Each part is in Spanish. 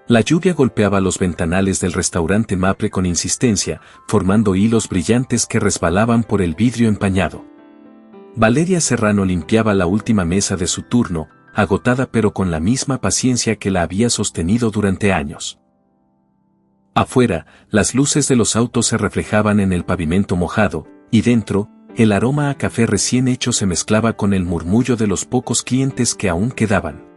La lluvia golpeaba los ventanales del restaurante Mapre con insistencia, formando hilos brillantes que resbalaban por el vidrio empañado. Valeria Serrano limpiaba la última mesa de su turno, agotada pero con la misma paciencia que la había sostenido durante años. Afuera, las luces de los autos se reflejaban en el pavimento mojado, y dentro, el aroma a café recién hecho se mezclaba con el murmullo de los pocos clientes que aún quedaban.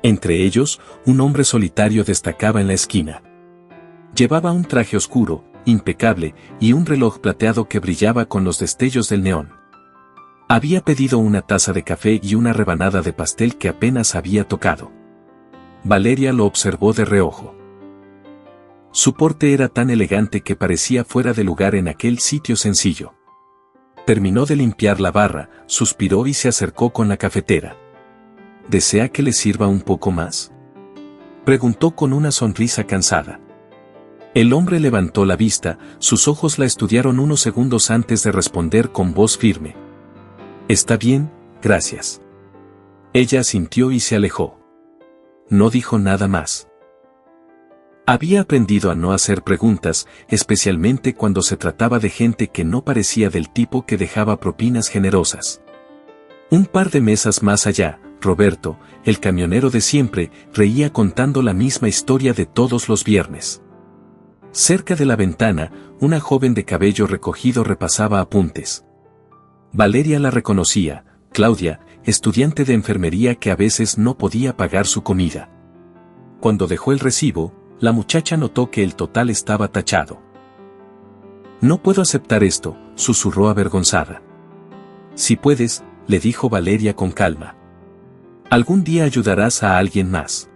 Entre ellos, un hombre solitario destacaba en la esquina. Llevaba un traje oscuro, impecable, y un reloj plateado que brillaba con los destellos del neón. Había pedido una taza de café y una rebanada de pastel que apenas había tocado. Valeria lo observó de reojo. Su porte era tan elegante que parecía fuera de lugar en aquel sitio sencillo. Terminó de limpiar la barra, suspiró y se acercó con la cafetera. ¿Desea que le sirva un poco más?, preguntó con una sonrisa cansada. El hombre levantó la vista, sus ojos la estudiaron unos segundos antes de responder con voz firme. Está bien, gracias. Ella asintió y se alejó. No dijo nada más. Había aprendido a no hacer preguntas, especialmente cuando se trataba de gente que no parecía del tipo que dejaba propinas generosas. Un par de mesas más allá, Roberto, el camionero de siempre, reía contando la misma historia de todos los viernes. Cerca de la ventana, una joven de cabello recogido repasaba apuntes. Valeria la reconocía, Claudia, estudiante de enfermería que a veces no podía pagar su comida. Cuando dejó el recibo, la muchacha notó que el total estaba tachado. No puedo aceptar esto, susurró avergonzada. Si puedes, le dijo Valeria con calma. Algún día ayudarás a alguien más.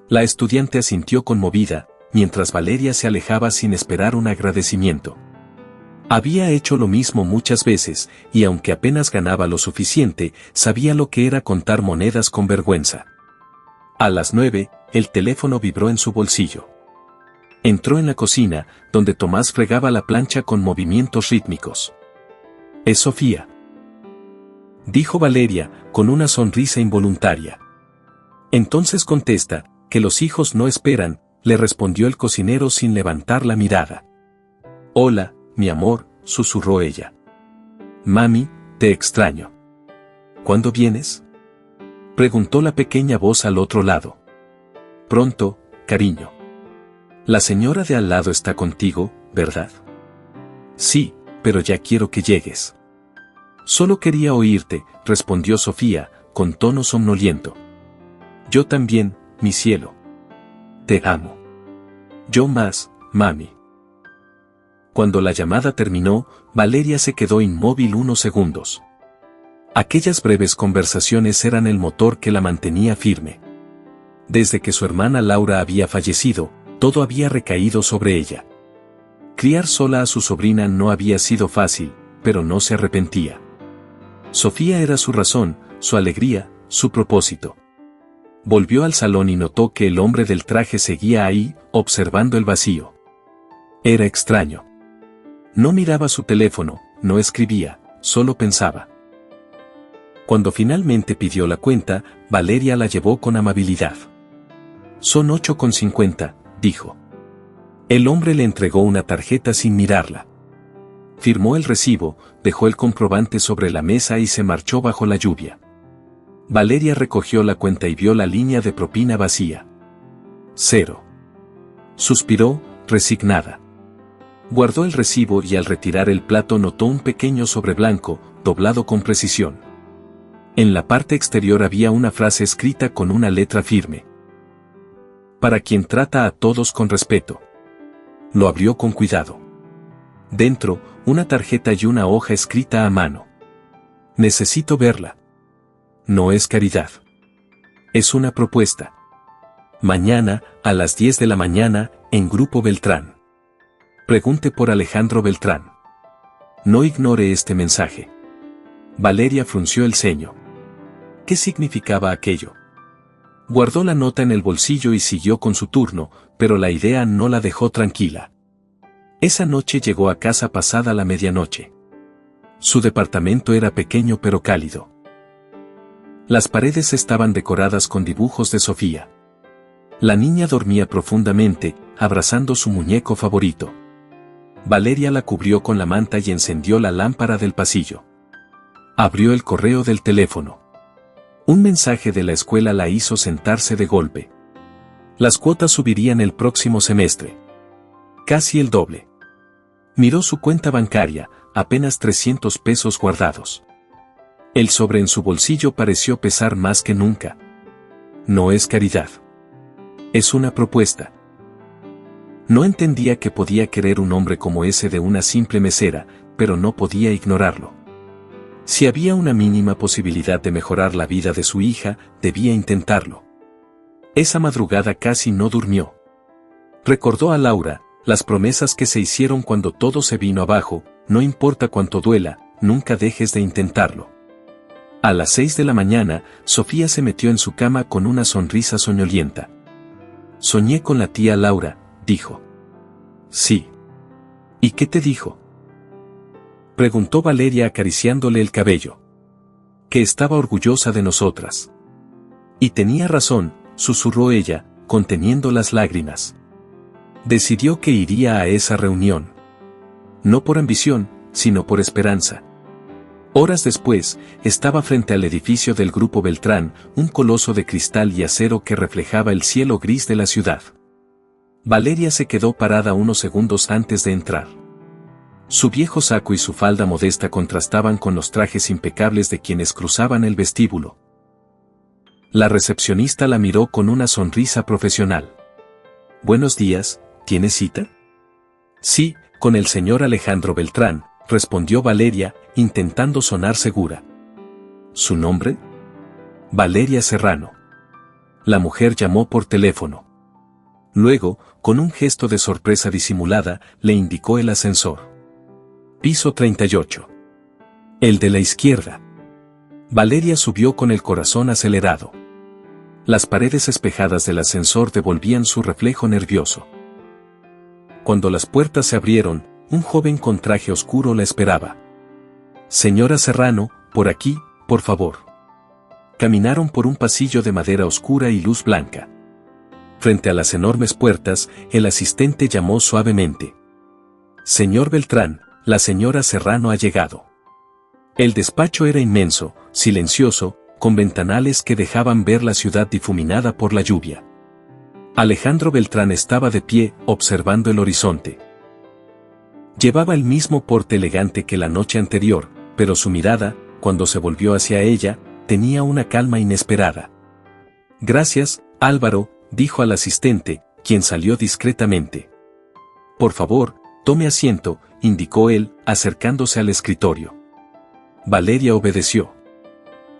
La estudiante asintió conmovida, mientras Valeria se alejaba sin esperar un agradecimiento. Había hecho lo mismo muchas veces, y aunque apenas ganaba lo suficiente, sabía lo que era contar monedas con vergüenza. A las 9, el teléfono vibró en su bolsillo. Entró en la cocina, donde Tomás fregaba la plancha con movimientos rítmicos. «Es Sofía», dijo Valeria, con una sonrisa involuntaria. Entonces contesta, que los hijos no esperan, le respondió el cocinero sin levantar la mirada. Hola, mi amor, susurró ella. Mami, te extraño. ¿Cuándo vienes?, preguntó la pequeña voz al otro lado. Pronto, cariño. La señora de al lado está contigo, ¿verdad? Sí, pero ya quiero que llegues. Solo quería oírte, respondió Sofía, con tono somnoliento. Yo también, mi cielo. Te amo. Yo más, mami. Cuando la llamada terminó, Valeria se quedó inmóvil unos segundos. Aquellas breves conversaciones eran el motor que la mantenía firme. Desde que su hermana Laura había fallecido, todo había recaído sobre ella. Criar sola a su sobrina no había sido fácil, pero no se arrepentía. Sofía era su razón, su alegría, su propósito. Volvió al salón y notó que el hombre del traje seguía ahí, observando el vacío. Era extraño. No miraba su teléfono, no escribía, solo pensaba. Cuando finalmente pidió la cuenta, Valeria la llevó con amabilidad. Son 8,50, dijo. El hombre le entregó una tarjeta sin mirarla. Firmó el recibo, dejó el comprobante sobre la mesa y se marchó bajo la lluvia. Valeria recogió la cuenta y vio la línea de propina vacía. 0. Suspiró, resignada. Guardó el recibo y al retirar el plato notó un pequeño sobre blanco, doblado con precisión. En la parte exterior había una frase escrita con una letra firme. Para quien trata a todos con respeto. Lo abrió con cuidado. Dentro, una tarjeta y una hoja escrita a mano. Necesito verla. No es caridad. Es una propuesta. Mañana, a las 10 de la mañana, en Grupo Beltrán. Pregunte por Alejandro Beltrán. No ignore este mensaje. Valeria frunció el ceño. ¿Qué significaba aquello? Guardó la nota en el bolsillo y siguió con su turno, pero la idea no la dejó tranquila. Esa noche llegó a casa pasada la medianoche. Su departamento era pequeño pero cálido. Las paredes estaban decoradas con dibujos de Sofía. La niña dormía profundamente, abrazando su muñeco favorito. Valeria la cubrió con la manta y encendió la lámpara del pasillo. Abrió el correo del teléfono. Un mensaje de la escuela la hizo sentarse de golpe. Las cuotas subirían el próximo semestre. Casi el doble. Miró su cuenta bancaria, apenas 300 pesos guardados. El sobre en su bolsillo pareció pesar más que nunca. No es caridad. Es una propuesta. No entendía que podía querer un hombre como ese de una simple mesera, pero no podía ignorarlo. Si había una mínima posibilidad de mejorar la vida de su hija, debía intentarlo. Esa madrugada casi no durmió. Recordó a Laura, las promesas que se hicieron cuando todo se vino abajo: no importa cuánto duela, nunca dejes de intentarlo. A las 6 de la mañana, Sofía se metió en su cama con una sonrisa soñolienta. Soñé con la tía Laura, dijo. Sí. ¿Y qué te dijo? Preguntó Valeria acariciándole el cabello. Que estaba orgullosa de nosotras. Y tenía razón, susurró ella, conteniendo las lágrimas. Decidió que iría a esa reunión. No por ambición, sino por esperanza. Horas después, estaba frente al edificio del Grupo Beltrán, un coloso de cristal y acero que reflejaba el cielo gris de la ciudad. Valeria se quedó parada unos segundos antes de entrar. Su viejo saco y su falda modesta contrastaban con los trajes impecables de quienes cruzaban el vestíbulo. La recepcionista la miró con una sonrisa profesional. Buenos días, ¿tienes cita? Sí, con el señor Alejandro Beltrán, respondió Valeria, intentando sonar segura. ¿Su nombre? Valeria Serrano. La mujer llamó por teléfono. Luego, con un gesto de sorpresa disimulada, le indicó el ascensor. Piso 38. El de la izquierda. Valeria subió con el corazón acelerado. Las paredes espejadas del ascensor devolvían su reflejo nervioso. Cuando las puertas se abrieron, un joven con traje oscuro la esperaba. Señora Serrano, por aquí, por favor. Caminaron por un pasillo de madera oscura y luz blanca. Frente a las enormes puertas, el asistente llamó suavemente. Señor Beltrán, la señora Serrano ha llegado. El despacho era inmenso, silencioso, con ventanales que dejaban ver la ciudad difuminada por la lluvia. Alejandro Beltrán estaba de pie, observando el horizonte. Llevaba el mismo porte elegante que la noche anterior, pero su mirada, cuando se volvió hacia ella, tenía una calma inesperada. Gracias, Álvaro, dijo al asistente, quien salió discretamente. Por favor, tome asiento, indicó él, acercándose al escritorio. Valeria obedeció.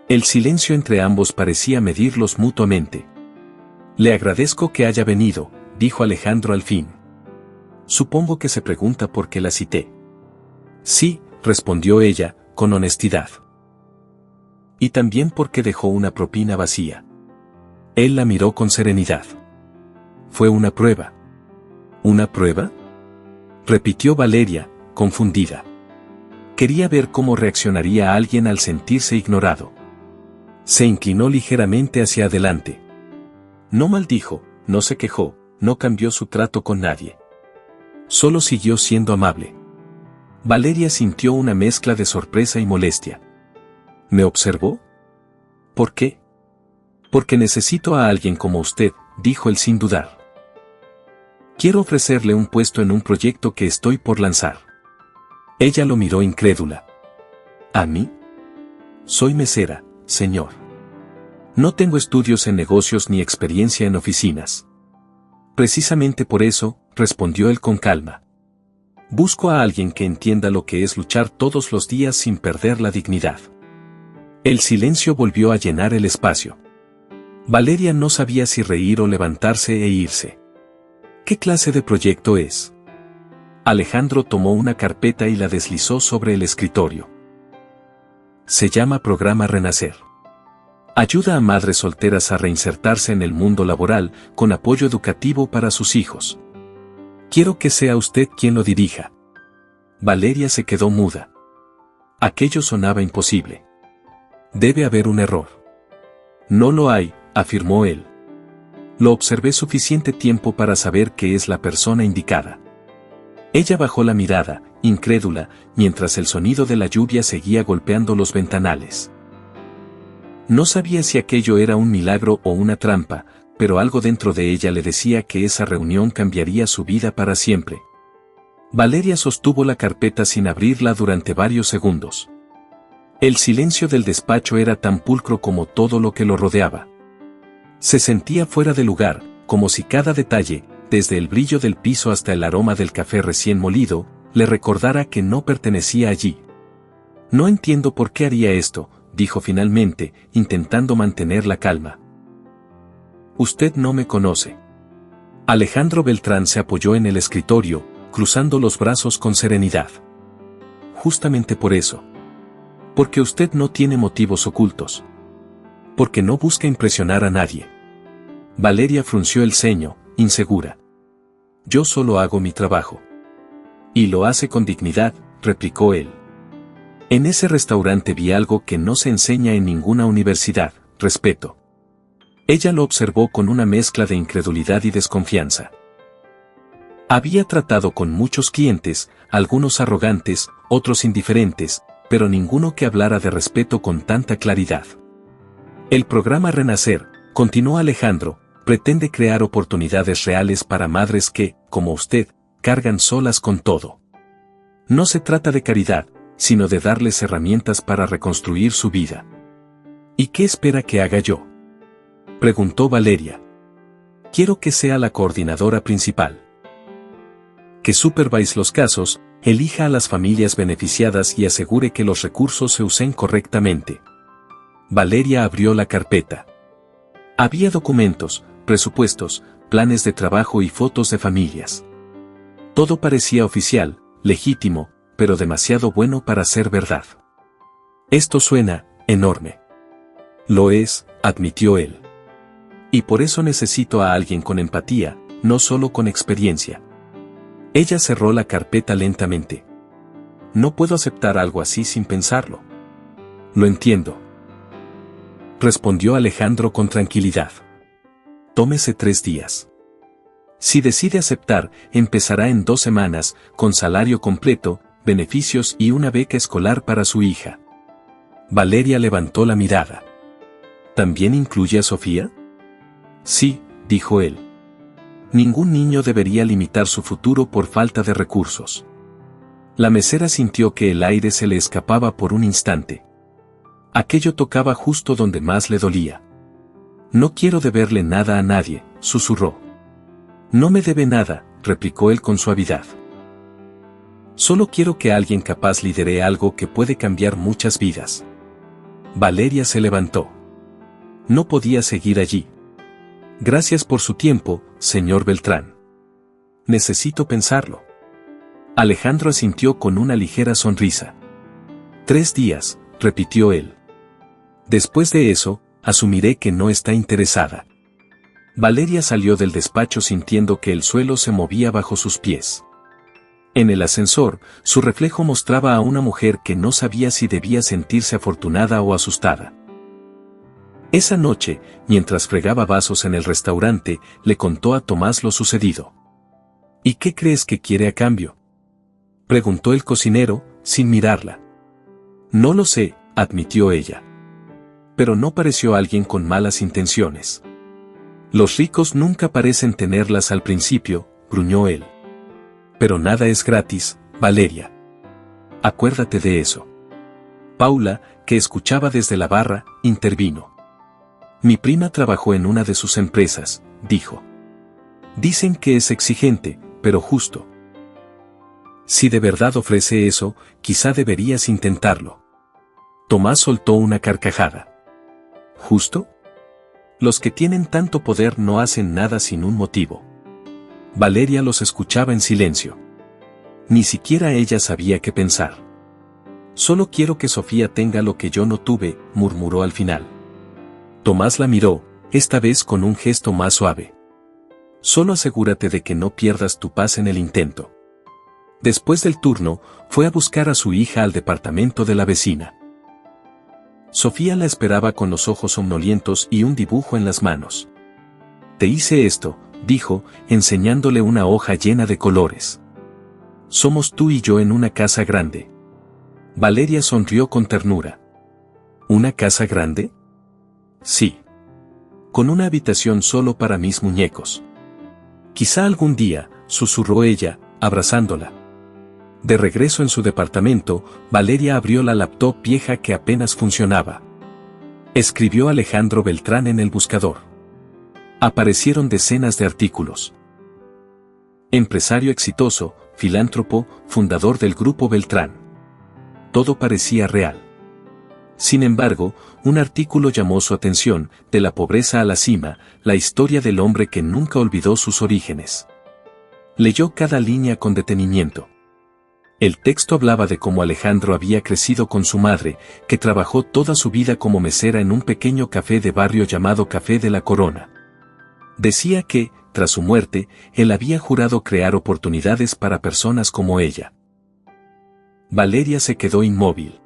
El silencio entre ambos parecía medirlos mutuamente. Le agradezco que haya venido, dijo Alejandro al fin. Supongo que se pregunta por qué la cité. Sí, respondió ella, con honestidad. Y también porque dejó una propina vacía. Él la miró con serenidad. Fue una prueba. ¿Una prueba? Repitió Valeria, confundida. Quería ver cómo reaccionaría alguien al sentirse ignorado. Se inclinó ligeramente hacia adelante. No maldijo, no se quejó, no cambió su trato con nadie. Solo siguió siendo amable. Valeria sintió una mezcla de sorpresa y molestia. ¿Me observó? ¿Por qué? Porque necesito a alguien como usted, dijo él sin dudar. Quiero ofrecerle un puesto en un proyecto que estoy por lanzar. Ella lo miró incrédula. ¿A mí? Soy mesera, señor. No tengo estudios en negocios ni experiencia en oficinas. Precisamente por eso, respondió él con calma. Busco a alguien que entienda lo que es luchar todos los días sin perder la dignidad. El silencio volvió a llenar el espacio. Valeria no sabía si reír o levantarse e irse. ¿Qué clase de proyecto es? Alejandro tomó una carpeta y la deslizó sobre el escritorio. Se llama Programa Renacer. Ayuda a madres solteras a reinsertarse en el mundo laboral, con apoyo educativo para sus hijos. Quiero que sea usted quien lo dirija. Valeria se quedó muda. Aquello sonaba imposible. Debe haber un error. No lo hay, afirmó él. Lo observé suficiente tiempo para saber que es la persona indicada. Ella bajó la mirada, incrédula, mientras el sonido de la lluvia seguía golpeando los ventanales. No sabía si aquello era un milagro o una trampa, pero algo dentro de ella le decía que esa reunión cambiaría su vida para siempre. Valeria sostuvo la carpeta sin abrirla durante varios segundos. El silencio del despacho era tan pulcro como todo lo que lo rodeaba. Se sentía fuera de lugar, como si cada detalle, desde el brillo del piso hasta el aroma del café recién molido, le recordara que no pertenecía allí. No entiendo por qué haría esto, dijo finalmente, intentando mantener la calma. Usted no me conoce. Alejandro Beltrán se apoyó en el escritorio, cruzando los brazos con serenidad. Justamente por eso. Porque usted no tiene motivos ocultos. Porque no busca impresionar a nadie. Valeria frunció el ceño, insegura. Yo solo hago mi trabajo. Y lo hace con dignidad, replicó él. En ese restaurante vi algo que no se enseña en ninguna universidad, respeto. Ella lo observó con una mezcla de incredulidad y desconfianza. Había tratado con muchos clientes, algunos arrogantes, otros indiferentes, pero ninguno que hablara de respeto con tanta claridad. El programa Renacer, continuó Alejandro, pretende crear oportunidades reales para madres que, como usted, cargan solas con todo. No se trata de caridad, sino de darles herramientas para reconstruir su vida. ¿Y qué espera que haga yo?, preguntó Valeria. Quiero que sea la coordinadora principal. Que supervise los casos, elija a las familias beneficiadas y asegure que los recursos se usen correctamente. Valeria abrió la carpeta. Había documentos, presupuestos, planes de trabajo y fotos de familias. Todo parecía oficial, legítimo, pero demasiado bueno para ser verdad. Esto suena enorme. Lo es, admitió él. Y por eso necesito a alguien con empatía, no solo con experiencia. Ella cerró la carpeta lentamente. No puedo aceptar algo así sin pensarlo. Lo entiendo, respondió Alejandro con tranquilidad. Tómese 3 días. Si decide aceptar, empezará en 2 semanas, con salario completo, beneficios y una beca escolar para su hija. Valeria levantó la mirada. ¿También incluye a Sofía? Sí, dijo él. Ningún niño debería limitar su futuro por falta de recursos. La mesera sintió que el aire se le escapaba por un instante. Aquello tocaba justo donde más le dolía. No quiero deberle nada a nadie, susurró. No me debe nada, replicó él con suavidad. Solo quiero que alguien capaz lidere algo que puede cambiar muchas vidas. Valeria se levantó. No podía seguir allí. Gracias por su tiempo, señor Beltrán. Necesito pensarlo. Alejandro asintió con una ligera sonrisa. 3 días, repitió él. Después de eso, asumiré que no está interesada. Valeria salió del despacho sintiendo que el suelo se movía bajo sus pies. En el ascensor, su reflejo mostraba a una mujer que no sabía si debía sentirse afortunada o asustada. Esa noche, mientras fregaba vasos en el restaurante, le contó a Tomás lo sucedido. ¿Y qué crees que quiere a cambio?, preguntó el cocinero, sin mirarla. No lo sé, admitió ella. Pero no pareció alguien con malas intenciones. Los ricos nunca parecen tenerlas al principio, gruñó él. Pero nada es gratis, Valeria. Acuérdate de eso. Paula, que escuchaba desde la barra, intervino. Mi prima trabajó en una de sus empresas, dijo. Dicen que es exigente, pero justo. Si de verdad ofrece eso, quizá deberías intentarlo. Tomás soltó una carcajada. ¿Justo? Los que tienen tanto poder no hacen nada sin un motivo. Valeria los escuchaba en silencio. Ni siquiera ella sabía qué pensar. Solo quiero que Sofía tenga lo que yo no tuve, murmuró al final. Tomás la miró, esta vez con un gesto más suave. Solo asegúrate de que no pierdas tu paz en el intento. Después del turno, fue a buscar a su hija al departamento de la vecina. Sofía la esperaba con los ojos somnolientos y un dibujo en las manos. Te hice esto, dijo, enseñándole una hoja llena de colores. Somos tú y yo en una casa grande. Valeria sonrió con ternura. ¿Una casa grande? Sí. Con una habitación solo para mis muñecos. Quizá algún día, susurró ella, abrazándola. De regreso en su departamento, Valeria abrió la laptop vieja que apenas funcionaba. Escribió Alejandro Beltrán en el buscador. Aparecieron decenas de artículos. Empresario exitoso, filántropo, fundador del Grupo Beltrán. Todo parecía real. Sin embargo, un artículo llamó su atención, de la pobreza a la cima, la historia del hombre que nunca olvidó sus orígenes. Leyó cada línea con detenimiento. El texto hablaba de cómo Alejandro había crecido con su madre, que trabajó toda su vida como mesera en un pequeño café de barrio llamado Café de la Corona. Decía que, tras su muerte, él había jurado crear oportunidades para personas como ella. Valeria se quedó inmóvil.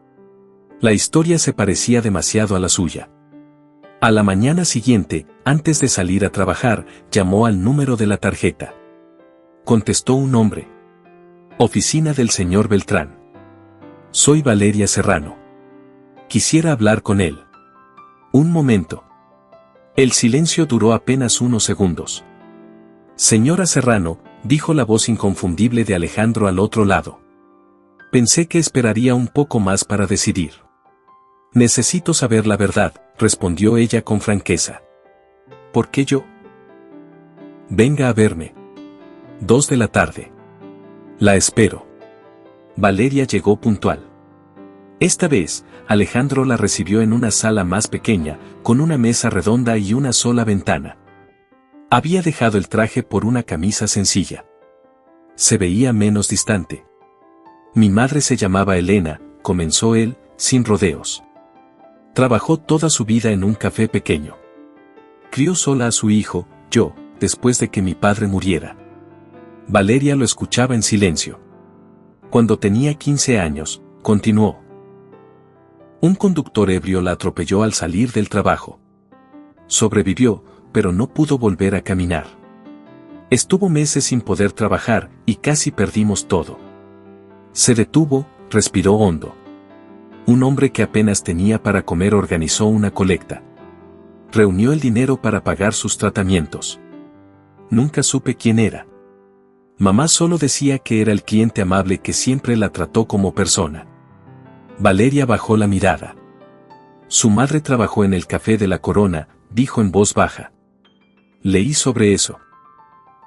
La historia se parecía demasiado a la suya. A la mañana siguiente, antes de salir a trabajar, llamó al número de la tarjeta. Contestó un hombre. Oficina del señor Beltrán. Soy Valeria Serrano. Quisiera hablar con él. Un momento. El silencio duró apenas unos segundos. Señora Serrano, dijo la voz inconfundible de Alejandro al otro lado. Pensé que esperaría un poco más para decidir. Necesito saber la verdad, respondió ella con franqueza. ¿Por qué yo? Venga a verme. 2 de la tarde. La espero. Valeria llegó puntual. Esta vez, Alejandro la recibió en una sala más pequeña, con una mesa redonda y una sola ventana. Había dejado el traje por una camisa sencilla. Se veía menos distante. Mi madre se llamaba Elena, comenzó él, sin rodeos. Trabajó toda su vida en un café pequeño. Crió sola a su hijo, yo, después de que mi padre muriera. Valeria lo escuchaba en silencio. Cuando tenía 15 años, continuó. Un conductor ebrio la atropelló al salir del trabajo. Sobrevivió, pero no pudo volver a caminar. Estuvo meses sin poder trabajar y casi perdimos todo. Se detuvo, respiró hondo. Un hombre que apenas tenía para comer organizó una colecta. Reunió el dinero para pagar sus tratamientos. Nunca supe quién era. Mamá solo decía que era el cliente amable que siempre la trató como persona. Valeria bajó la mirada. Su madre trabajó en el Café de la Corona, dijo en voz baja. Leí sobre eso.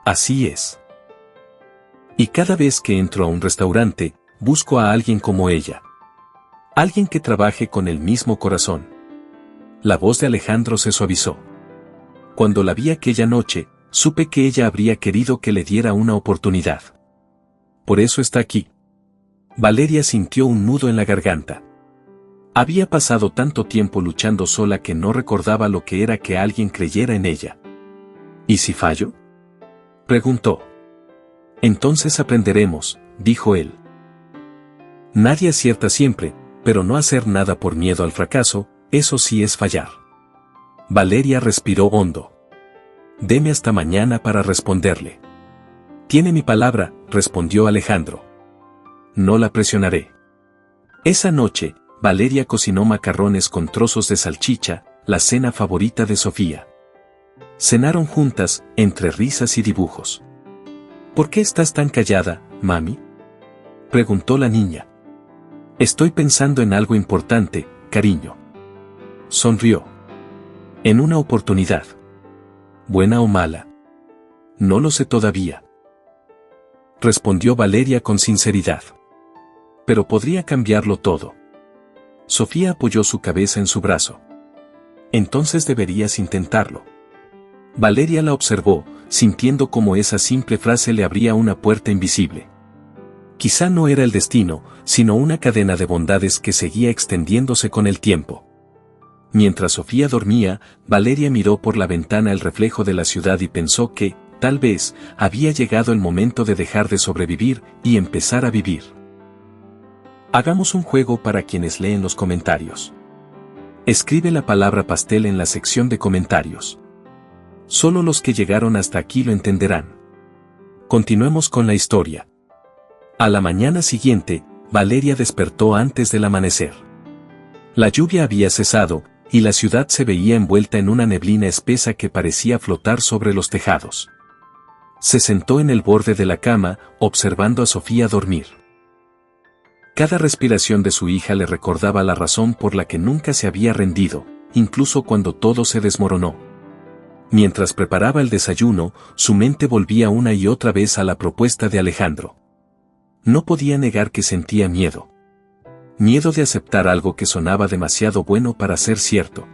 Así es. Y cada vez que entro a un restaurante, busco a alguien como ella. Alguien que trabaje con el mismo corazón. La voz de Alejandro se suavizó. Cuando la vi aquella noche, supe que ella habría querido que le diera una oportunidad. Por eso está aquí. Valeria sintió un nudo en la garganta. Había pasado tanto tiempo luchando sola que no recordaba lo que era que alguien creyera en ella. ¿Y si fallo? Preguntó. Entonces aprenderemos, dijo él. Nadie acierta siempre, pero no hacer nada por miedo al fracaso, eso sí es fallar. Valeria respiró hondo. Deme hasta mañana para responderle. Tiene mi palabra, respondió Alejandro. No la presionaré. Esa noche, Valeria cocinó macarrones con trozos de salchicha, la cena favorita de Sofía. Cenaron juntas, entre risas y dibujos. ¿Por qué estás tan callada, mami? Preguntó la niña. Estoy pensando en algo importante, cariño. Sonrió. En una oportunidad. ¿Buena o mala? No lo sé todavía. Respondió Valeria con sinceridad. Pero podría cambiarlo todo. Sofía apoyó su cabeza en su brazo. Entonces deberías intentarlo. Valeria la observó, sintiendo como esa simple frase le abría una puerta invisible. Quizá no era el destino, sino una cadena de bondades que seguía extendiéndose con el tiempo. Mientras Sofía dormía, Valeria miró por la ventana el reflejo de la ciudad y pensó que, tal vez, había llegado el momento de dejar de sobrevivir y empezar a vivir. Hagamos un juego para quienes leen los comentarios. Escribe la palabra pastel en la sección de comentarios. Solo los que llegaron hasta aquí lo entenderán. Continuemos con la historia. A la mañana siguiente, Valeria despertó antes del amanecer. La lluvia había cesado, y la ciudad se veía envuelta en una neblina espesa que parecía flotar sobre los tejados. Se sentó en el borde de la cama, observando a Sofía dormir. Cada respiración de su hija le recordaba la razón por la que nunca se había rendido, incluso cuando todo se desmoronó. Mientras preparaba el desayuno, su mente volvía una y otra vez a la propuesta de Alejandro. No podía negar que sentía miedo. Miedo de aceptar algo que sonaba demasiado bueno para ser cierto.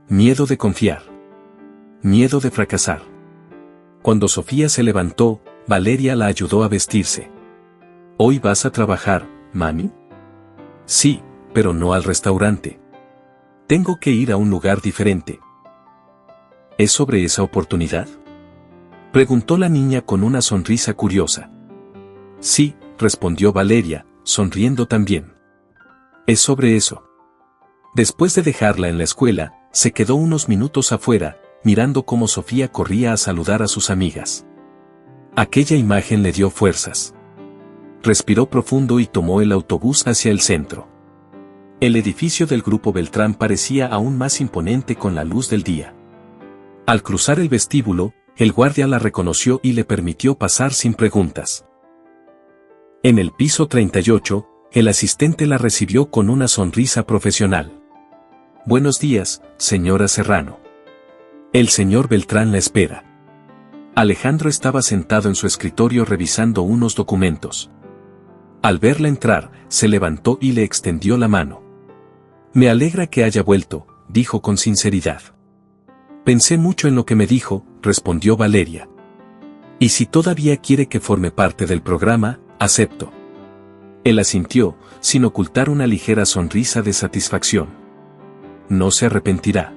Miedo de confiar. Miedo de fracasar. Cuando Sofía se levantó, Valeria la ayudó a vestirse. ¿Hoy vas a trabajar, mami? Sí, pero no al restaurante. Tengo que ir a un lugar diferente. ¿Es sobre esa oportunidad?, preguntó la niña con una sonrisa curiosa. Sí, respondió Valeria, sonriendo también. Es sobre eso. Después de dejarla en la escuela, se quedó unos minutos afuera, mirando cómo Sofía corría a saludar a sus amigas. Aquella imagen le dio fuerzas. Respiró profundo y tomó el autobús hacia el centro. El edificio del Grupo Beltrán parecía aún más imponente con la luz del día. Al cruzar el vestíbulo, el guardia la reconoció y le permitió pasar sin preguntas. En el piso 38, el asistente la recibió con una sonrisa profesional. Buenos días, señora Serrano. El señor Beltrán la espera. Alejandro estaba sentado en su escritorio revisando unos documentos. Al verla entrar, se levantó y le extendió la mano. Me alegra que haya vuelto, dijo con sinceridad. Pensé mucho en lo que me dijo, respondió Valeria. Y si todavía quiere que forme parte del programa, acepto. Él asintió, sin ocultar una ligera sonrisa de satisfacción. No se arrepentirá.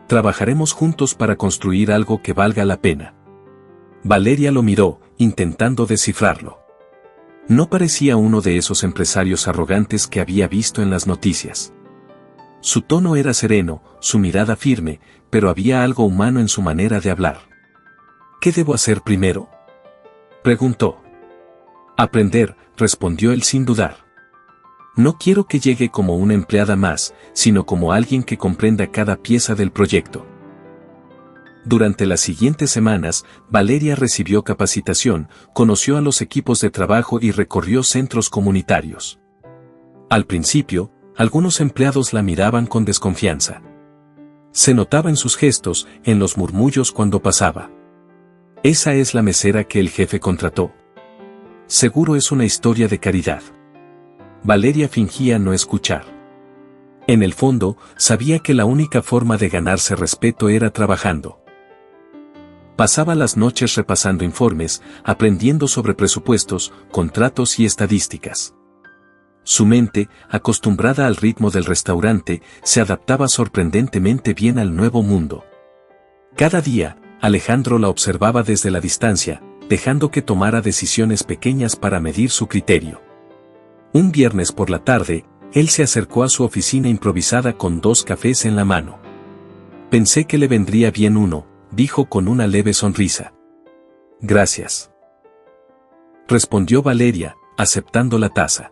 Trabajaremos juntos para construir algo que valga la pena. Valeria lo miró, intentando descifrarlo. No parecía uno de esos empresarios arrogantes que había visto en las noticias. Su tono era sereno, su mirada firme, pero había algo humano en su manera de hablar. ¿Qué debo hacer primero?, preguntó. Aprender, respondió él sin dudar. No quiero que llegue como una empleada más, sino como alguien que comprenda cada pieza del proyecto. Durante las siguientes semanas, Valeria recibió capacitación, conoció a los equipos de trabajo y recorrió centros comunitarios. Al principio, algunos empleados la miraban con desconfianza. Se notaba en sus gestos, en los murmullos cuando pasaba. Esa es la mesera que el jefe contrató. Seguro es una historia de caridad. Valeria fingía no escuchar. En el fondo, sabía que la única forma de ganarse respeto era trabajando. Pasaba las noches repasando informes, aprendiendo sobre presupuestos, contratos y estadísticas. Su mente, acostumbrada al ritmo del restaurante, se adaptaba sorprendentemente bien al nuevo mundo. Cada día, Alejandro la observaba desde la distancia, dejando que tomara decisiones pequeñas para medir su criterio. Un viernes por la tarde, él se acercó a su oficina improvisada con 2 cafés en la mano. Pensé que le vendría bien uno, dijo con una leve sonrisa. Gracias, respondió Valeria, aceptando la taza.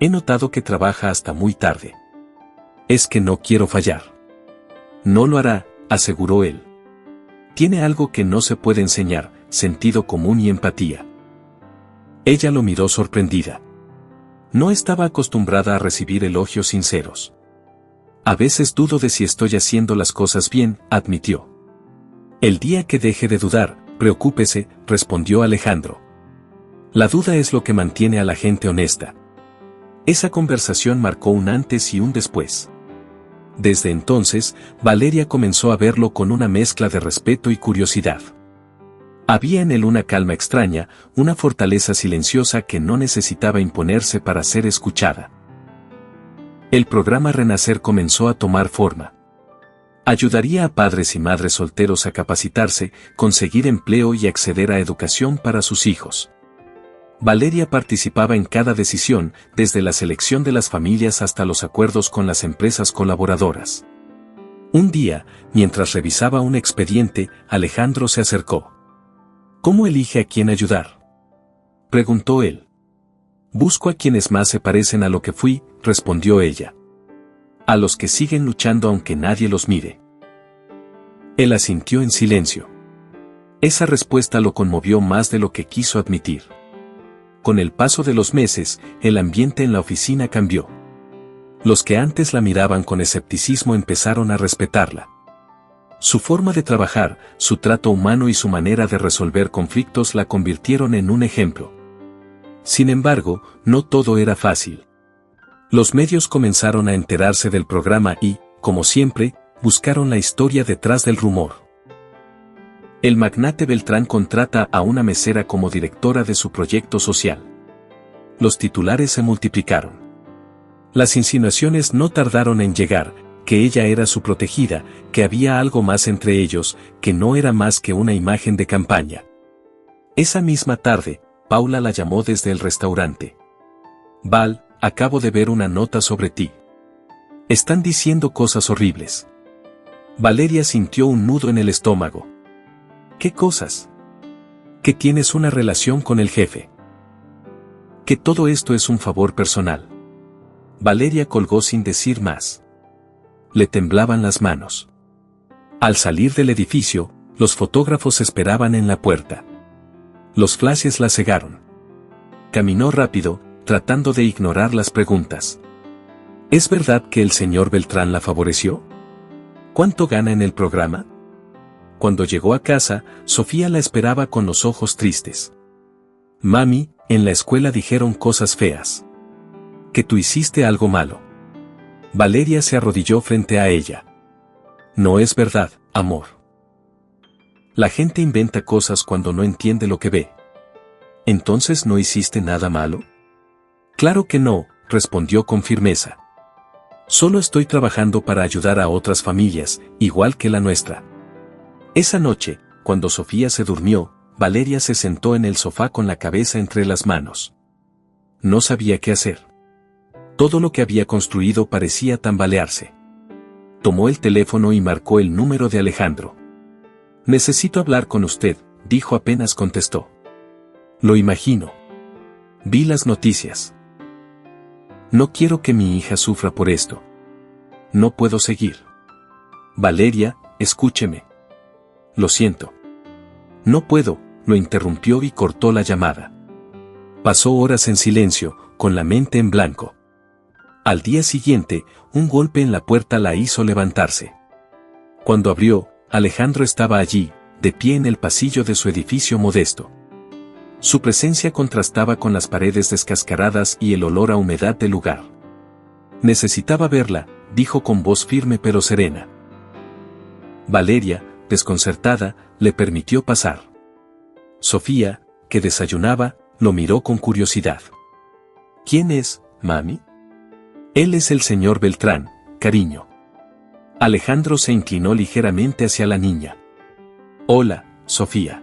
He notado que trabaja hasta muy tarde. Es que no quiero fallar. No lo hará, aseguró él. Tiene algo que no se puede enseñar, sentido común y empatía. Ella lo miró sorprendida. No estaba acostumbrada a recibir elogios sinceros. A veces dudo de si estoy haciendo las cosas bien, admitió. El día que deje de dudar, preocúpese, respondió Alejandro. La duda es lo que mantiene a la gente honesta. Esa conversación marcó un antes y un después. Desde entonces, Valeria comenzó a verlo con una mezcla de respeto y curiosidad. Había en él una calma extraña, una fortaleza silenciosa que no necesitaba imponerse para ser escuchada. El programa Renacer comenzó a tomar forma. Ayudaría a padres y madres solteros a capacitarse, conseguir empleo y acceder a educación para sus hijos. Valeria participaba en cada decisión, desde la selección de las familias hasta los acuerdos con las empresas colaboradoras. Un día, mientras revisaba un expediente, Alejandro se acercó. ¿Cómo elige a quién ayudar?, preguntó él. Busco a quienes más se parecen a lo que fui, respondió ella. A los que siguen luchando aunque nadie los mire. Él asintió en silencio. Esa respuesta lo conmovió más de lo que quiso admitir. Con el paso de los meses, el ambiente en la oficina cambió. Los que antes la miraban con escepticismo empezaron a respetarla. Su forma de trabajar, su trato humano y su manera de resolver conflictos la convirtieron en un ejemplo. Sin embargo, no todo era fácil. Los medios comenzaron a enterarse del programa y, como siempre, buscaron la historia detrás del rumor. El magnate Beltrán contrata a una mesera como directora de su proyecto social. Los titulares se multiplicaron. Las insinuaciones no tardaron en llegar, que ella era su protegida, que había algo más entre ellos, que no era más que una imagen de campaña. Esa misma tarde, Paula la llamó desde el restaurante. Val, acabo de ver una nota sobre ti. Están diciendo cosas horribles. Valeria sintió un nudo en el estómago. ¿Qué cosas? Que tienes una relación con el jefe. Que todo esto es un favor personal. Valeria colgó sin decir más. Le temblaban las manos. Al salir del edificio, los fotógrafos esperaban en la puerta. Los flashes la cegaron. Caminó rápido, tratando de ignorar las preguntas. ¿Es verdad que el señor Beltrán la favoreció? ¿Cuánto gana en el programa? Cuando llegó a casa, Sofía la esperaba con los ojos tristes. Mami, en la escuela dijeron cosas feas. Que tú hiciste algo malo. Valeria se arrodilló frente a ella. No es verdad, amor. La gente inventa cosas cuando no entiende lo que ve. ¿Entonces no hiciste nada malo? Claro que no, respondió con firmeza. Solo estoy trabajando para ayudar a otras familias, igual que la nuestra. Esa noche, cuando Sofía se durmió, Valeria se sentó en el sofá con la cabeza entre las manos. No sabía qué hacer. Todo lo que había construido parecía tambalearse. Tomó el teléfono y marcó el número de Alejandro. Necesito hablar con usted, dijo apenas contestó. Lo imagino. Vi las noticias. No quiero que mi hija sufra por esto. No puedo seguir. Valeria, escúcheme. Lo siento. No puedo, lo interrumpió y cortó la llamada. Pasó horas en silencio, con la mente en blanco. Al día siguiente, un golpe en la puerta la hizo levantarse. Cuando abrió, Alejandro estaba allí, de pie en el pasillo de su edificio modesto. Su presencia contrastaba con las paredes descascaradas y el olor a humedad del lugar. Necesitaba verla, dijo con voz firme pero serena. Valeria, desconcertada, le permitió pasar. Sofía, que desayunaba, lo miró con curiosidad. ¿Quién es, mami? Él es el señor Beltrán, cariño. Alejandro se inclinó ligeramente hacia la niña. Hola, Sofía.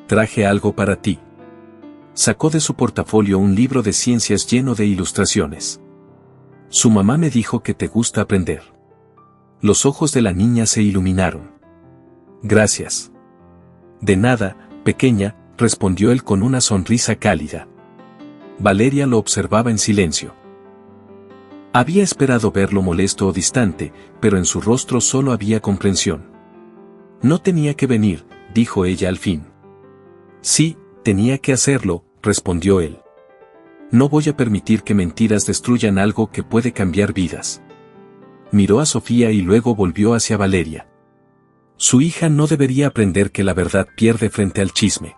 Traje algo para ti. Sacó de su portafolio un libro de ciencias lleno de ilustraciones. Su mamá me dijo que te gusta aprender. Los ojos de la niña se iluminaron. Gracias. De nada, pequeña, respondió él con una sonrisa cálida. Valeria lo observaba en silencio. Había esperado verlo molesto o distante, pero en su rostro solo había comprensión. No tenía que venir, dijo ella al fin. Sí, tenía que hacerlo, respondió él. No voy a permitir que mentiras destruyan algo que puede cambiar vidas. Miró a Sofía y luego volvió hacia Valeria. Su hija no debería aprender que la verdad pierde frente al chisme.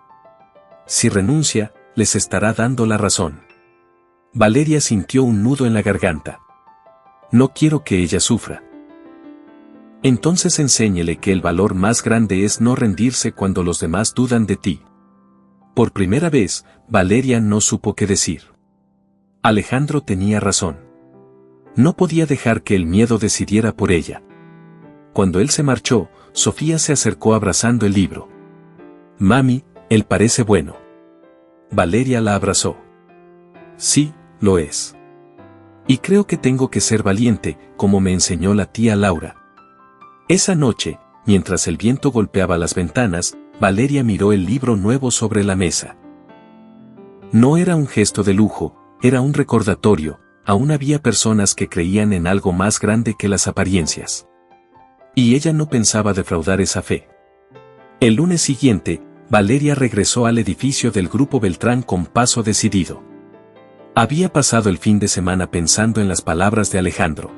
Si renuncia, les estará dando la razón. Valeria sintió un nudo en la garganta. No quiero que ella sufra. Entonces enséñele que el valor más grande es no rendirse cuando los demás dudan de ti. Por primera vez, Valeria no supo qué decir. Alejandro tenía razón. No podía dejar que el miedo decidiera por ella. Cuando él se marchó, Sofía se acercó abrazando el libro. Mami, él parece bueno. Valeria la abrazó. Sí, lo es. Y creo que tengo que ser valiente, como me enseñó la tía Laura. Esa noche, mientras el viento golpeaba las ventanas, Valeria miró el libro nuevo sobre la mesa. No era un gesto de lujo, era un recordatorio, aún había personas que creían en algo más grande que las apariencias. Y ella no pensaba defraudar esa fe. El lunes siguiente, Valeria regresó al edificio del Grupo Beltrán con paso decidido. Había pasado el fin de semana pensando en las palabras de Alejandro.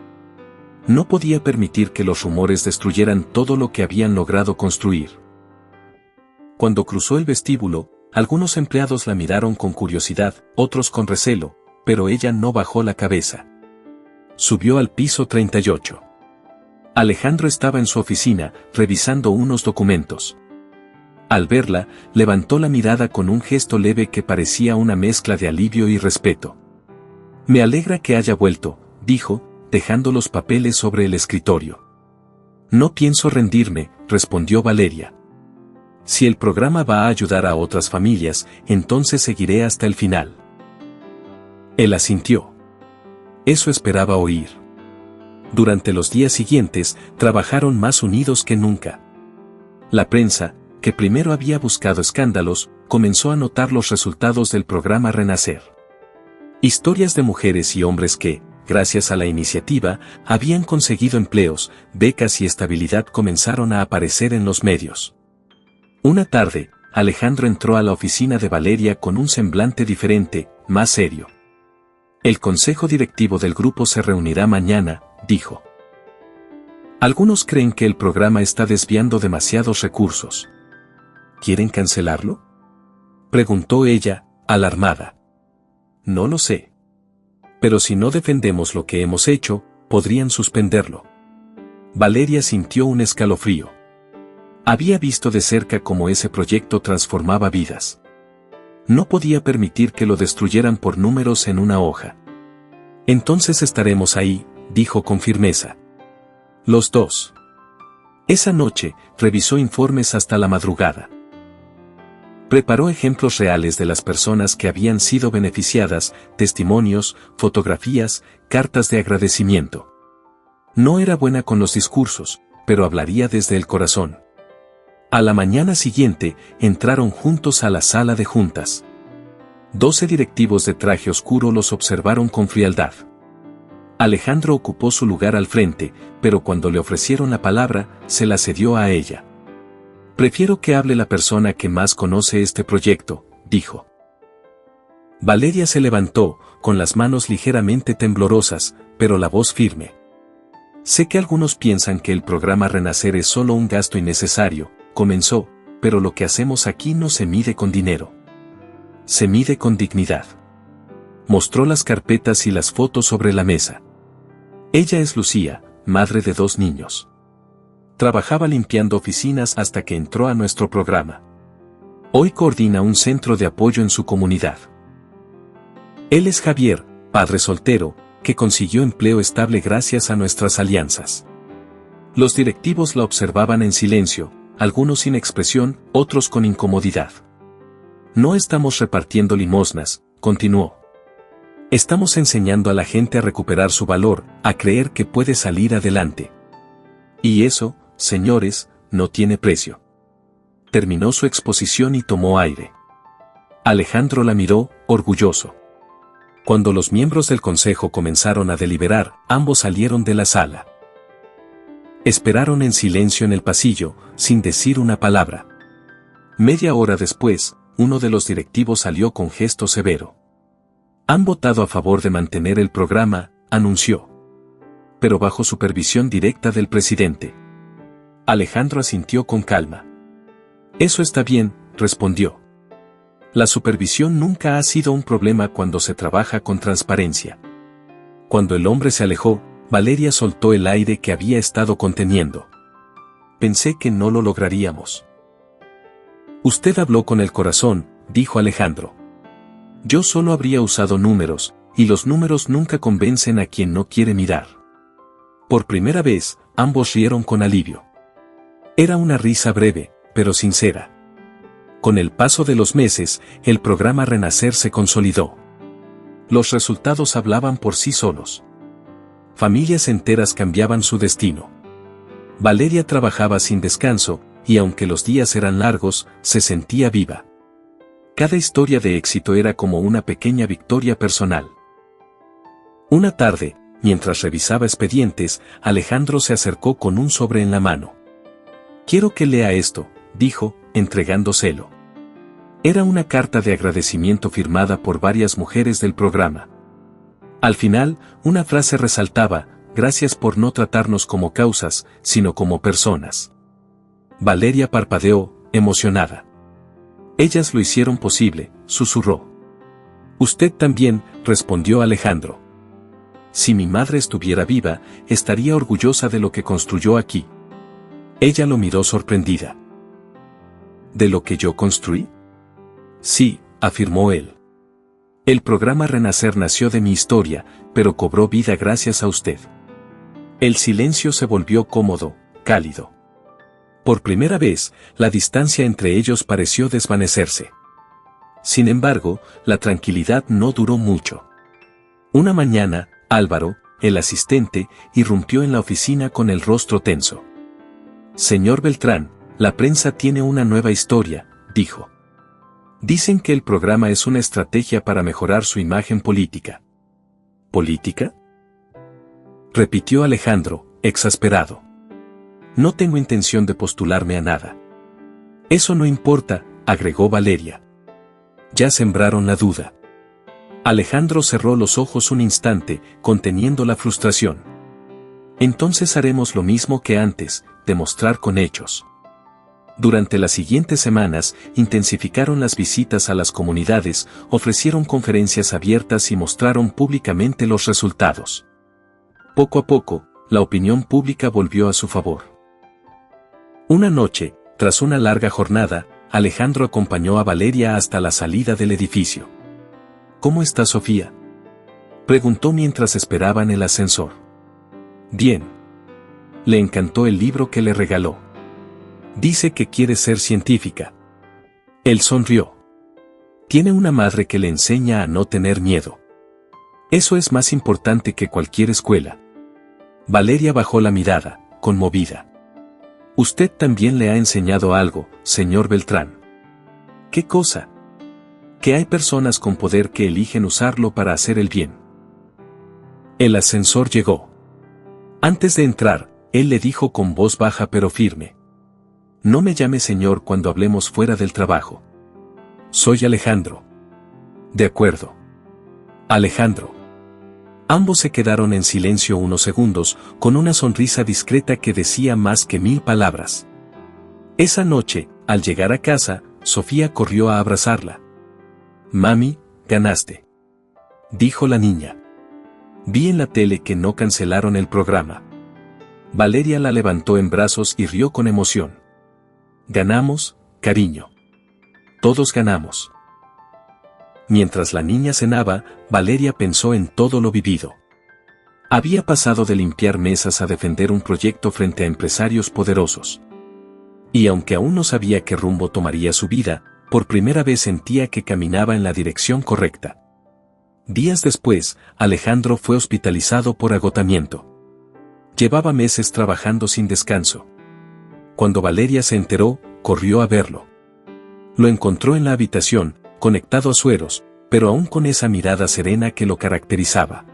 No podía permitir que los rumores destruyeran todo lo que habían logrado construir. Cuando cruzó el vestíbulo, algunos empleados la miraron con curiosidad, otros con recelo, pero ella no bajó la cabeza. Subió al piso 38. Alejandro estaba en su oficina, revisando unos documentos. Al verla, levantó la mirada con un gesto leve que parecía una mezcla de alivio y respeto. «Me alegra que haya vuelto», dijo, dejando los papeles sobre el escritorio. «No pienso rendirme», respondió Valeria. «Si el programa va a ayudar a otras familias, entonces seguiré hasta el final». Él asintió. Eso esperaba oír. Durante los días siguientes, trabajaron más unidos que nunca. La prensa, que primero había buscado escándalos, comenzó a notar los resultados del programa Renacer. Historias de mujeres y hombres que, gracias a la iniciativa, habían conseguido empleos, becas y estabilidad comenzaron a aparecer en los medios. Una tarde, Alejandro entró a la oficina de Valeria con un semblante diferente, más serio. «El consejo directivo del grupo se reunirá mañana», dijo. «Algunos creen que el programa está desviando demasiados recursos. ¿Quieren cancelarlo?», preguntó ella, alarmada. «No lo sé. Pero si no defendemos lo que hemos hecho, podrían suspenderlo». Valeria sintió un escalofrío. Había visto de cerca cómo ese proyecto transformaba vidas. No podía permitir que lo destruyeran por números en una hoja. «Entonces estaremos ahí», dijo con firmeza. Los dos. Esa noche, revisó informes hasta la madrugada. Preparó ejemplos reales de las personas que habían sido beneficiadas, testimonios, fotografías, cartas de agradecimiento. No era buena con los discursos, pero hablaría desde el corazón. A la mañana siguiente, entraron juntos a la sala de juntas. 12 directivos de traje oscuro los observaron con frialdad. Alejandro ocupó su lugar al frente, pero cuando le ofrecieron la palabra, se la cedió a ella. «Prefiero que hable la persona que más conoce este proyecto», dijo. Valeria se levantó, con las manos ligeramente temblorosas, pero la voz firme. «Sé que algunos piensan que el programa Renacer es solo un gasto innecesario», comenzó, «pero lo que hacemos aquí no se mide con dinero. Se mide con dignidad». Mostró las carpetas y las fotos sobre la mesa. Ella es Lucía, madre de 2 niños. Trabajaba limpiando oficinas hasta que entró a nuestro programa. Hoy coordina un centro de apoyo en su comunidad. Él es Javier, padre soltero, que consiguió empleo estable gracias a nuestras alianzas. Los directivos la observaban en silencio, algunos sin expresión, otros con incomodidad. «No estamos repartiendo limosnas», continuó. «Estamos enseñando a la gente a recuperar su valor, a creer que puede salir adelante. Y eso, señores, no tiene precio». Terminó su exposición y tomó aire. Alejandro la miró, orgulloso. Cuando los miembros del consejo comenzaron a deliberar, ambos salieron de la sala. Esperaron en silencio en el pasillo, sin decir una palabra. Media hora después, uno de los directivos salió con gesto severo. «Han votado a favor de mantener el programa», anunció. «Pero bajo supervisión directa del presidente». Alejandro asintió con calma. «Eso está bien», respondió. «La supervisión nunca ha sido un problema cuando se trabaja con transparencia». Cuando el hombre se alejó, Valeria soltó el aire que había estado conteniendo. «Pensé que no lo lograríamos». «Usted habló con el corazón», dijo Alejandro. «Yo solo habría usado números, y los números nunca convencen a quien no quiere mirar». Por primera vez, ambos rieron con alivio. Era una risa breve, pero sincera. Con el paso de los meses, el programa Renacer se consolidó. Los resultados hablaban por sí solos. Familias enteras cambiaban su destino. Valeria trabajaba sin descanso, y aunque los días eran largos, se sentía viva. Cada historia de éxito era como una pequeña victoria personal. Una tarde, mientras revisaba expedientes, Alejandro se acercó con un sobre en la mano. «Quiero que lea esto», dijo, entregándoselo. Era una carta de agradecimiento firmada por varias mujeres del programa. Al final, una frase resaltaba: «Gracias por no tratarnos como causas, sino como personas». Valeria parpadeó, emocionada. «Ellas lo hicieron posible», susurró. «Usted también», respondió Alejandro. «Si mi madre estuviera viva, estaría orgullosa de lo que construyó aquí». Ella lo miró sorprendida. ¿De lo que yo construí? Sí, afirmó él. El programa Renacer nació de mi historia, pero cobró vida gracias a usted. El silencio se volvió cómodo, cálido. Por primera vez, la distancia entre ellos pareció desvanecerse. Sin embargo, la tranquilidad no duró mucho. Una mañana, Álvaro, el asistente, irrumpió en la oficina con el rostro tenso. «Señor Beltrán, la prensa tiene una nueva historia», dijo. «Dicen que el programa es una estrategia para mejorar su imagen política». ¿Política?, repitió Alejandro, exasperado. «No tengo intención de postularme a nada». «Eso no importa», agregó Valeria. «Ya sembraron la duda». Alejandro cerró los ojos un instante, conteniendo la frustración. «Entonces haremos lo mismo que antes, demostrar con hechos». Durante las siguientes semanas, intensificaron las visitas a las comunidades, ofrecieron conferencias abiertas y mostraron públicamente los resultados. Poco a poco, la opinión pública volvió a su favor. Una noche, tras una larga jornada, Alejandro acompañó a Valeria hasta la salida del edificio. «¿Cómo está Sofía?», preguntó mientras esperaban el ascensor. «Bien. Le encantó el libro que le regaló. Dice que quiere ser científica». Él sonrió. «Tiene una madre que le enseña a no tener miedo. Eso es más importante que cualquier escuela». Valeria bajó la mirada, conmovida. «Usted también le ha enseñado algo, señor Beltrán». «¿Qué cosa?». «Que hay personas con poder que eligen usarlo para hacer el bien». El ascensor llegó. Antes de entrar, él le dijo con voz baja pero firme: «No me llame señor cuando hablemos fuera del trabajo. Soy Alejandro». «De acuerdo». «Alejandro». Ambos se quedaron en silencio unos segundos, con una sonrisa discreta que decía más que 1000 palabras. Esa noche, al llegar a casa, Sofía corrió a abrazarla. «Mami, ganaste», dijo la niña. «Vi en la tele que no cancelaron el programa». Valeria la levantó en brazos y rió con emoción. «Ganamos, cariño. Todos ganamos». Mientras la niña cenaba, Valeria pensó en todo lo vivido. Había pasado de limpiar mesas a defender un proyecto frente a empresarios poderosos. Y aunque aún no sabía qué rumbo tomaría su vida, por primera vez sentía que caminaba en la dirección correcta. Días después, Alejandro fue hospitalizado por agotamiento. Llevaba meses trabajando sin descanso. Cuando Valeria se enteró, corrió a verlo. Lo encontró en la habitación, conectado a sueros, pero aún con esa mirada serena que lo caracterizaba.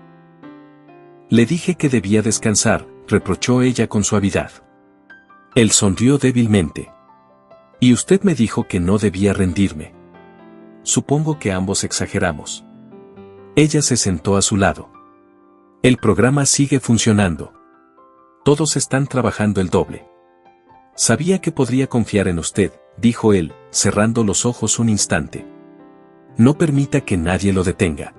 «Le dije que debía descansar», reprochó ella con suavidad. Él sonrió débilmente. «Y usted me dijo que no debía rendirme». «Supongo que ambos exageramos». Ella se sentó a su lado. «El programa sigue funcionando. Todos están trabajando el doble». «Sabía que podría confiar en usted», dijo él, cerrando los ojos un instante. «No permita que nadie lo detenga».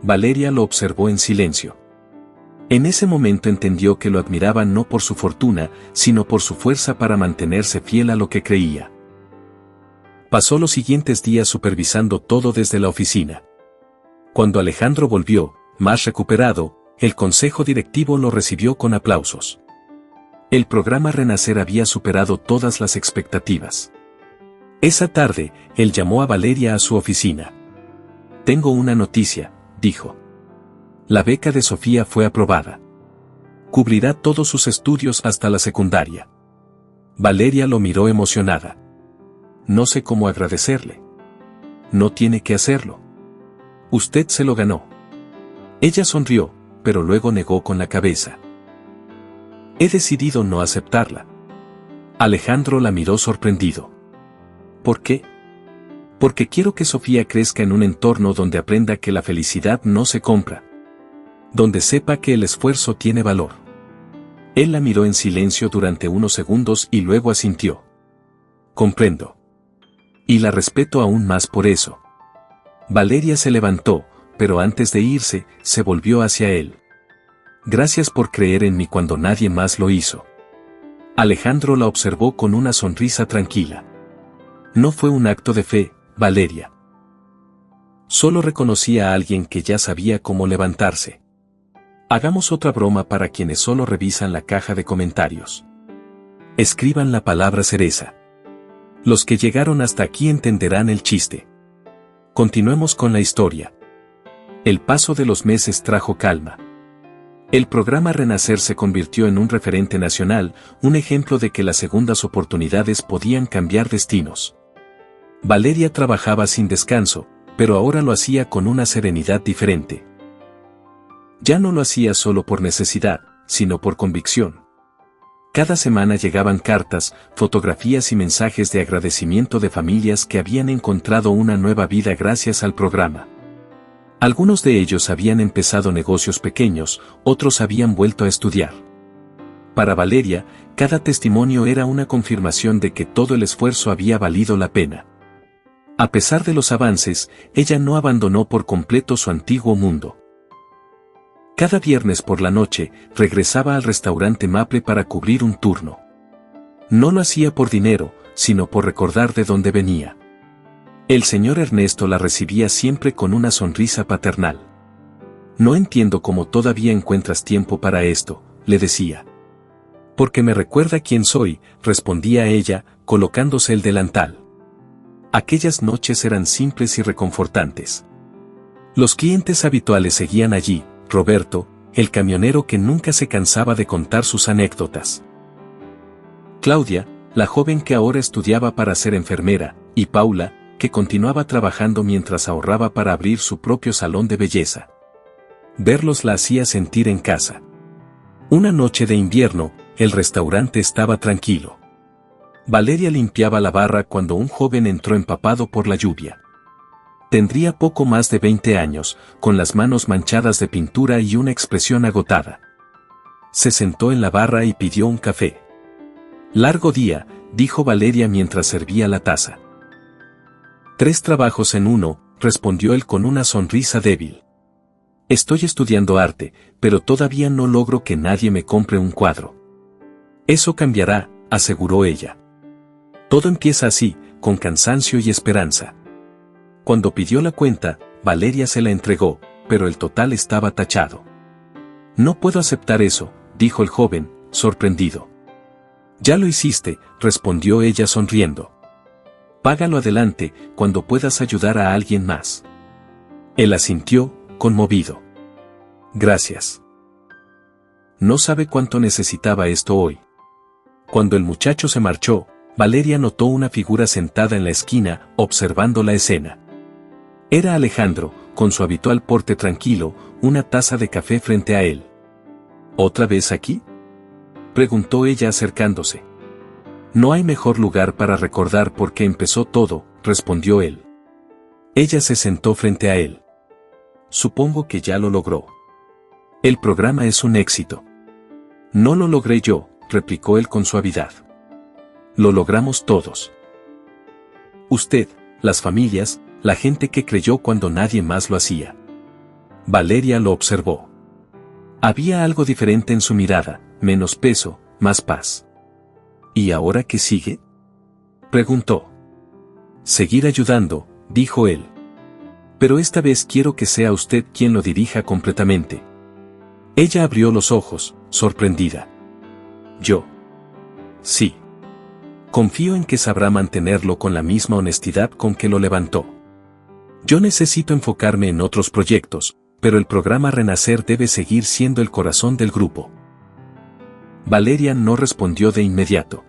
Valeria lo observó en silencio. En ese momento entendió que lo admiraba no por su fortuna, sino por su fuerza para mantenerse fiel a lo que creía. Pasó los siguientes días supervisando todo desde la oficina. Cuando Alejandro volvió, más recuperado, el consejo directivo lo recibió con aplausos. El programa Renacer había superado todas las expectativas. Esa tarde, él llamó a Valeria a su oficina. «Tengo una noticia», dijo. «La beca de Sofía fue aprobada». Cubrirá todos sus estudios hasta la secundaria. Valeria lo miró emocionada. No sé cómo agradecerle. No tiene que hacerlo. Usted se lo ganó. Ella sonrió, pero luego negó con la cabeza. He decidido no aceptarla. Alejandro la miró sorprendido. ¿Por qué? Porque quiero que Sofía crezca en un entorno donde aprenda que la felicidad no se compra. Donde sepa que el esfuerzo tiene valor. Él la miró en silencio durante unos segundos y luego asintió. Comprendo. Y la respeto aún más por eso. Valeria se levantó, pero antes de irse, se volvió hacia él. Gracias por creer en mí cuando nadie más lo hizo. Alejandro la observó con una sonrisa tranquila. No fue un acto de fe, Valeria. Solo reconocía a alguien que ya sabía cómo levantarse. Hagamos otra broma para quienes solo revisan la caja de comentarios. Escriban la palabra cereza. Los que llegaron hasta aquí entenderán el chiste. Continuemos con la historia. El paso de los meses trajo calma. El programa Renacer se convirtió en un referente nacional, un ejemplo de que las segundas oportunidades podían cambiar destinos. Valeria trabajaba sin descanso, pero ahora lo hacía con una serenidad diferente. Ya no lo hacía solo por necesidad, sino por convicción. Cada semana llegaban cartas, fotografías y mensajes de agradecimiento de familias que habían encontrado una nueva vida gracias al programa. Algunos de ellos habían empezado negocios pequeños, otros habían vuelto a estudiar. Para Valeria, cada testimonio era una confirmación de que todo el esfuerzo había valido la pena. A pesar de los avances, ella no abandonó por completo su antiguo mundo. Cada viernes por la noche, regresaba al restaurante Maple para cubrir un turno. No lo hacía por dinero, sino por recordar de dónde venía. El señor Ernesto la recibía siempre con una sonrisa paternal. No entiendo cómo todavía encuentras tiempo para esto, le decía. Porque me recuerda quién soy, respondía ella, colocándose el delantal. Aquellas noches eran simples y reconfortantes. Los clientes habituales seguían allí, Roberto, el camionero que nunca se cansaba de contar sus anécdotas. Claudia, la joven que ahora estudiaba para ser enfermera, y Paula, que continuaba trabajando mientras ahorraba para abrir su propio salón de belleza. Verlos la hacía sentir en casa. Una noche de invierno, el restaurante estaba tranquilo. Valeria limpiaba la barra cuando un joven entró empapado por la lluvia. Tendría poco más de 20 años, con las manos manchadas de pintura y una expresión agotada. Se sentó en la barra y pidió un café. Largo día, dijo Valeria mientras servía la taza. 3 trabajos en uno, respondió él con una sonrisa débil. Estoy estudiando arte, pero todavía no logro que nadie me compre un cuadro. Eso cambiará, aseguró ella. Todo empieza así, con cansancio y esperanza. Cuando pidió la cuenta, Valeria se la entregó, pero el total estaba tachado. No puedo aceptar eso, dijo el joven, sorprendido. Ya lo hiciste, respondió ella sonriendo. Págalo adelante, cuando puedas ayudar a alguien más. Él asintió, conmovido. Gracias. No sabe cuánto necesitaba esto hoy. Cuando el muchacho se marchó, Valeria notó una figura sentada en la esquina, observando la escena. Era Alejandro, con su habitual porte tranquilo, una taza de café frente a él. ¿Otra vez aquí?, preguntó ella acercándose. No hay mejor lugar para recordar por qué empezó todo, respondió él. Ella se sentó frente a él. Supongo que ya lo logró. El programa es un éxito. No lo logré yo, replicó él con suavidad. Lo logramos todos. Usted, las familias, la gente que creyó cuando nadie más lo hacía. Valeria lo observó. Había algo diferente en su mirada, menos peso, más paz. ¿Y ahora qué sigue?, preguntó. Seguir ayudando, dijo él. Pero esta vez quiero que sea usted quien lo dirija completamente. Ella abrió los ojos, sorprendida. ¿Yo? Sí. Confío en que sabrá mantenerlo con la misma honestidad con que lo levantó. Yo necesito enfocarme en otros proyectos, pero el programa Renacer debe seguir siendo el corazón del grupo. Valeria no respondió de inmediato.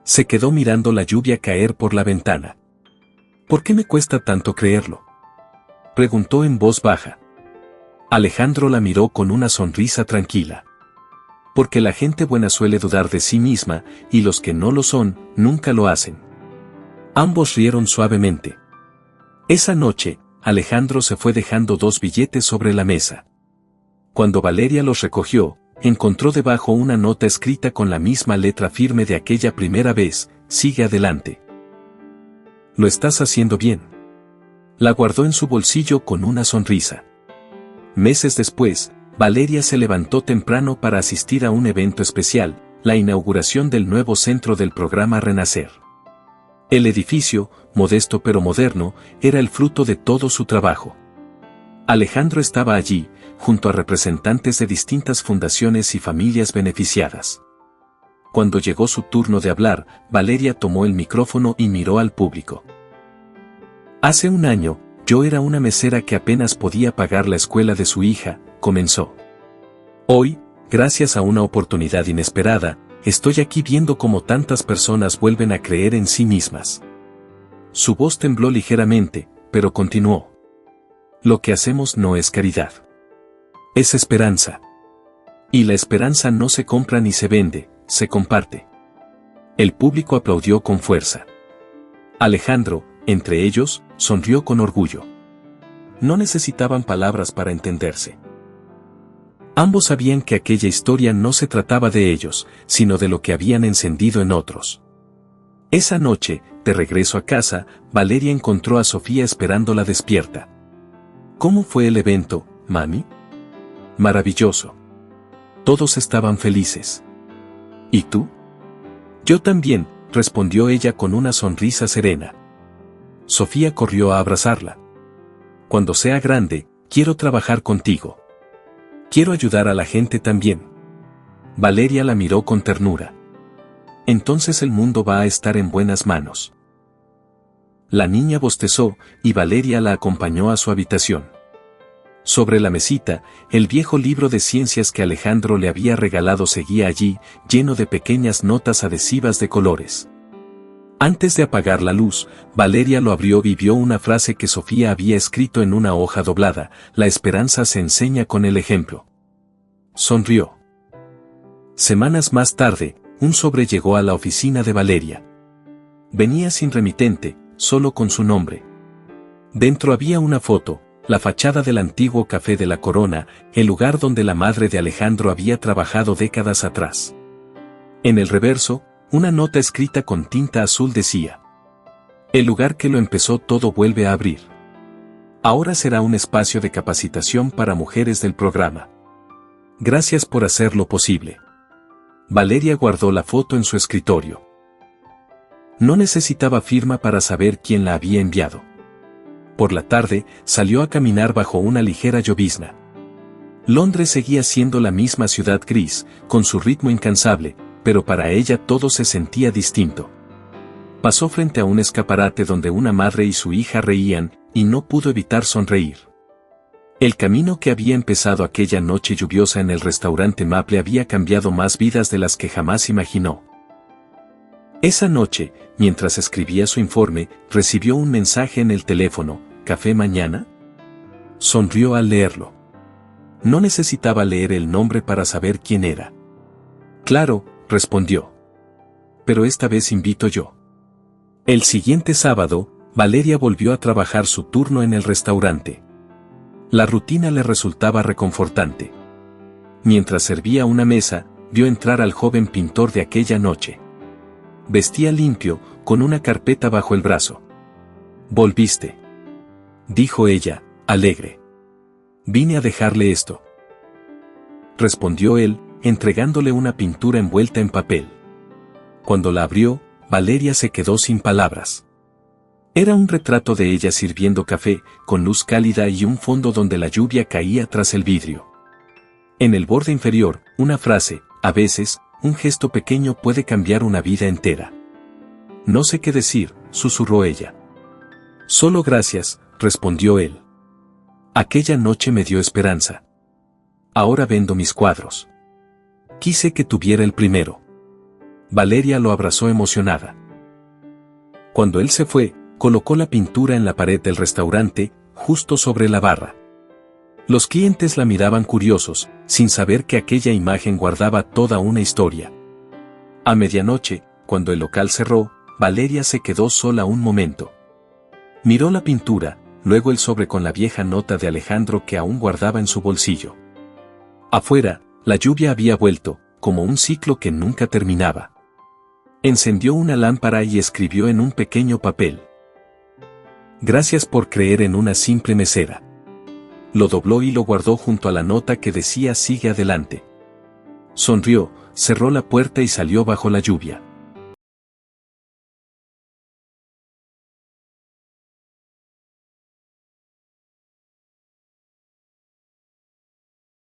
Se quedó mirando la lluvia caer por la ventana. ¿Por qué me cuesta tanto creerlo?, preguntó en voz baja. Alejandro la miró con una sonrisa tranquila. Porque la gente buena suele dudar de sí misma, y los que no lo son, nunca lo hacen. Ambos rieron suavemente. Esa noche, Alejandro se fue dejando 2 billetes sobre la mesa. Cuando Valeria los recogió, encontró debajo una nota escrita con la misma letra firme de aquella primera vez: sigue adelante. Lo estás haciendo bien. La guardó en su bolsillo con una sonrisa. Meses después, Valeria se levantó temprano para asistir a un evento especial, la inauguración del nuevo centro del programa Renacer. El edificio, modesto pero moderno, era el fruto de todo su trabajo. Alejandro estaba allí, junto a representantes de distintas fundaciones y familias beneficiadas. Cuando llegó su turno de hablar, Valeria tomó el micrófono y miró al público. Hace un año, yo era una mesera que apenas podía pagar la escuela de su hija, comenzó. Hoy, gracias a una oportunidad inesperada, estoy aquí viendo cómo tantas personas vuelven a creer en sí mismas. Su voz tembló ligeramente, pero continuó. Lo que hacemos no es caridad. Es esperanza. Y la esperanza no se compra ni se vende, se comparte. El público aplaudió con fuerza. Alejandro, entre ellos, sonrió con orgullo. No necesitaban palabras para entenderse. Ambos sabían que aquella historia no se trataba de ellos, sino de lo que habían encendido en otros. Esa noche, de regreso a casa, Valeria encontró a Sofía esperándola despierta. ¿Cómo fue el evento, mami? Maravilloso. Todos estaban felices. ¿Y tú? Yo también, respondió ella con una sonrisa serena. Sofía corrió a abrazarla. Cuando sea grande, quiero trabajar contigo. Quiero ayudar a la gente también. Valeria la miró con ternura. Entonces el mundo va a estar en buenas manos. La niña bostezó, y Valeria la acompañó a su habitación. Sobre la mesita, el viejo libro de ciencias que Alejandro le había regalado seguía allí, lleno de pequeñas notas adhesivas de colores. Antes de apagar la luz, Valeria lo abrió y vio una frase que Sofía había escrito en una hoja doblada: la esperanza se enseña con el ejemplo. Sonrió. Semanas más tarde, un sobre llegó a la oficina de Valeria. Venía sin remitente, solo con su nombre. Dentro había una foto, la fachada del antiguo Café de la Corona, el lugar donde la madre de Alejandro había trabajado décadas atrás. En el reverso, una nota escrita con tinta azul decía: el lugar que lo empezó todo vuelve a abrir. Ahora será un espacio de capacitación para mujeres del programa. Gracias por hacerlo posible. Valeria guardó la foto en su escritorio. No necesitaba firma para saber quién la había enviado. Por la tarde, salió a caminar bajo una ligera llovizna. Londres seguía siendo la misma ciudad gris, con su ritmo incansable, pero para ella todo se sentía distinto. Pasó frente a un escaparate donde una madre y su hija reían, y no pudo evitar sonreír. El camino que había empezado aquella noche lluviosa en el restaurante Maple había cambiado más vidas de las que jamás imaginó. Esa noche, mientras escribía su informe, recibió un mensaje en el teléfono: ¿café mañana? Sonrió al leerlo. No necesitaba leer el nombre para saber quién era. Claro, respondió. Pero esta vez invito yo. El siguiente sábado, Valeria volvió a trabajar su turno en el restaurante. La rutina le resultaba reconfortante. Mientras servía una mesa, vio entrar al joven pintor de aquella noche. Vestía limpio, con una carpeta bajo el brazo. «¿Volviste?», dijo ella, alegre. «Vine a dejarle esto», respondió él, entregándole una pintura envuelta en papel. Cuando la abrió, Valeria se quedó sin palabras. Era un retrato de ella sirviendo café, con luz cálida y un fondo donde la lluvia caía tras el vidrio. En el borde inferior, una frase: a veces, un gesto pequeño puede cambiar una vida entera. No sé qué decir, susurró ella. Solo gracias, respondió él. Aquella noche me dio esperanza. Ahora vendo mis cuadros. Quise que tuviera el primero. Valeria lo abrazó emocionada. Cuando él se fue, colocó la pintura en la pared del restaurante, justo sobre la barra. Los clientes la miraban curiosos, sin saber que aquella imagen guardaba toda una historia. A medianoche, cuando el local cerró, Valeria se quedó sola un momento. Miró la pintura, luego el sobre con la vieja nota de Alejandro que aún guardaba en su bolsillo. Afuera, la lluvia había vuelto, como un ciclo que nunca terminaba. Encendió una lámpara y escribió en un pequeño papel: «Gracias por creer en una simple mesera». Lo dobló y lo guardó junto a la nota que decía «Sigue adelante». Sonrió, cerró la puerta y salió bajo la lluvia.